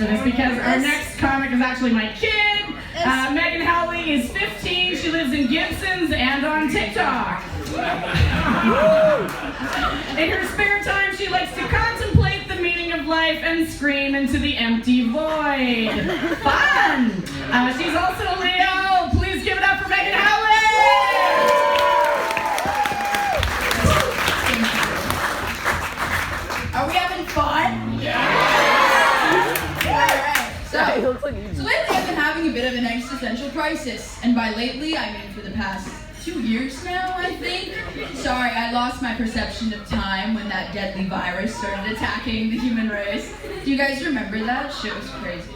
for this because our next comic is actually my kid. Meaghan Howley is 15. She lives in Gibson's and on TikTok. In her spare time, she likes to contemplate the meaning of life and scream into the empty void. Fun! She's also a Leo. Please give it up for Meaghan Howley! Are we having fun? Yeah! Alright, so lately I've been having a bit of an existential crisis. And by lately, I mean for the past 2 years now, I think. Sorry, I lost my perception of time when that deadly virus started attacking the human race. Do you guys remember that? Shit was crazy.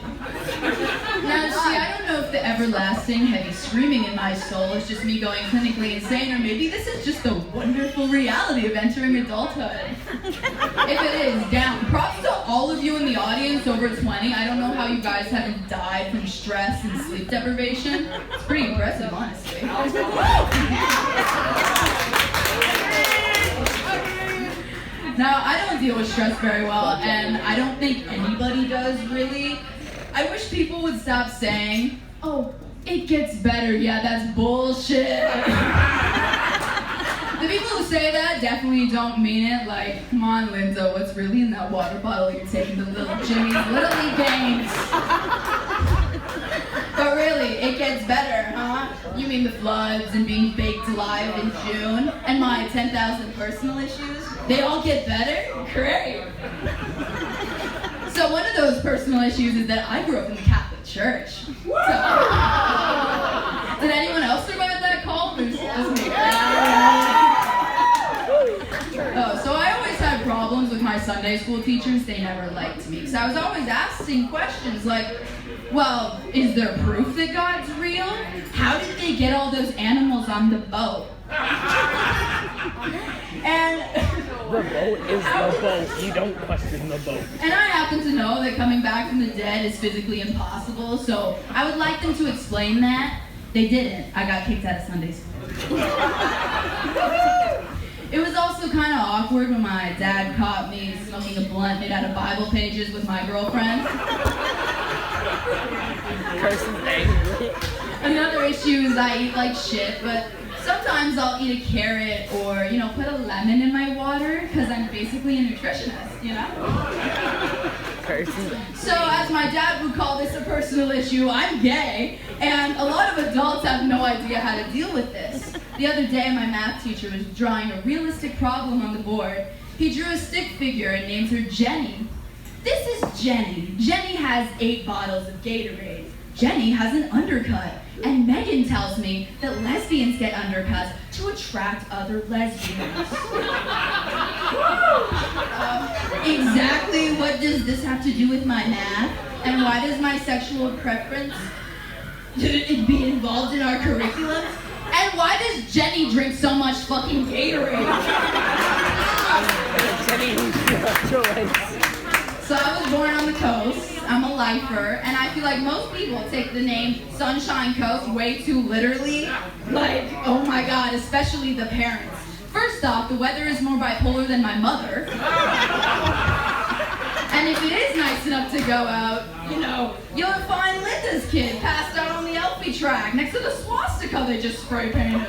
Now, see, I don't know if the everlasting heavy screaming in my soul is just me going clinically insane, or maybe this is just the wonderful reality of entering adulthood. If it is, damn, props to all of you in the audience over 20. I don't know how you guys haven't died from stress and sleep deprivation. It's pretty impressive, honestly. Now, I don't deal with stress very well, and I don't think anybody does, really. I wish people would stop saying, oh, it gets better. Yeah, that's bullshit. The people who say that definitely don't mean it. Like, come on, Linda, what's really in that water bottle you're taking to little Jimmy's Little League games? But really, it gets better, huh? You mean the floods and being baked alive in June and my 10,000 personal issues? They all get better? Great. So one of those personal issues is that I grew up in the Catholic Church. So, did anyone else survive that cult? Just me. Oh, so I always had problems with my Sunday school teachers. They never liked me. So I was always asking questions like, well, is there proof that God's real? How did they get all those animals on the boat? And the boat is the boat. You don't question the boat. And I happen to know that coming back from the dead is physically impossible, so I would like them to explain that. They didn't. I got kicked out of Sunday school. It was also kind of awkward when my dad caught me smoking a blunt made out of Bible pages with my girlfriend. Person's angry. Another issue is I eat like shit, but sometimes I'll eat a carrot or, put a lemon in my water because I'm basically a nutritionist, So as my dad would call this a personal issue, I'm gay, and a lot of adults have no idea how to deal with this. The other day, my math teacher was drawing a realistic problem on the board. He drew a stick figure and named her Jenny. This is Jenny. Jenny has 8 bottles of Gatorade. Jenny has an undercut. And Meaghan tells me that lesbians get undercuts to attract other lesbians. Exactly what does this have to do with my math? And why does my sexual preference be involved in our curriculum? And why does Jenny drink so much fucking Gatorade? Jenny, who's your choice? So I was born on the coast. I'm a lifer, and I feel like most people take the name Sunshine Coast way too literally. Like, oh my god, especially the parents. First off, the weather is more bipolar than my mother. And if it is nice enough to go out, you'll find Linda's kid passed out on the Elfie track next to the swastika they just spray painted.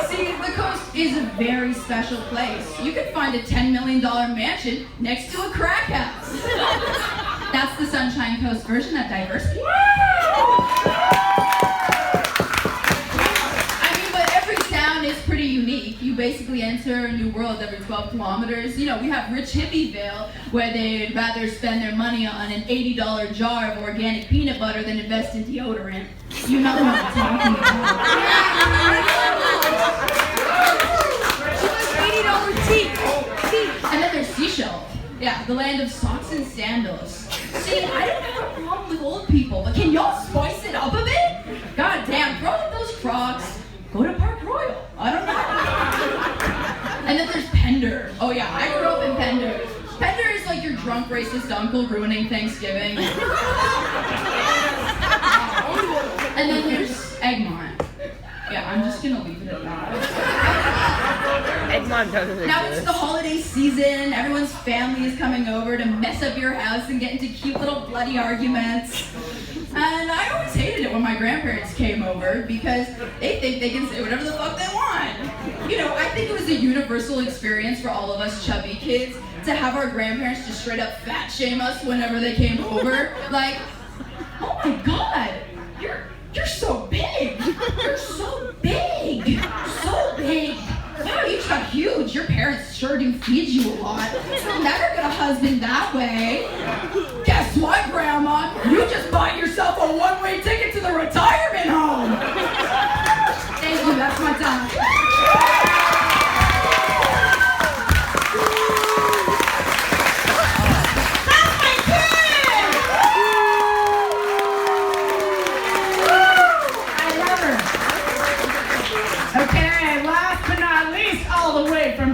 See, the coast is a very special place. You could find a $10 million mansion next to a crack house. That's the Sunshine Coast version of diversity. I mean, but every town is pretty unique. You basically enter a new world every 12 kilometers. We have Rich Hippieville, where they'd rather spend their money on an $80 jar of organic peanut butter than invest in deodorant. You know what I'm talking about. $80 tea. And then there's Seashell. Yeah, the land of socks and sandals. See, I don't have a problem with old people, but can y'all spice it up a bit? God damn, throw up those Crocs. Go to Park Royal. I don't know. And then there's Pender. Oh yeah, I grew up in Pender. Pender is like your drunk racist uncle ruining Thanksgiving. And then there's Egmont. Yeah, I'm just gonna leave it at that. Eggman doesn't Now it's exist. the holiday season, everyone's family is coming over to mess up your house and get into cute little bloody arguments. And I always hated it when my grandparents came over because they think they can say whatever the fuck they want. You know, I think it was a universal experience for all of us chubby kids to have our grandparents just straight up fat shame us whenever they came over. Like, oh my god, you're so big. You're so big. So big. Wow, you just got huge. Your parents sure do feed you a lot. You'll never get a husband that way. Guess what, Grandma? You just bought yourself a one-way ticket to the retirement home. Thank you, that's my time.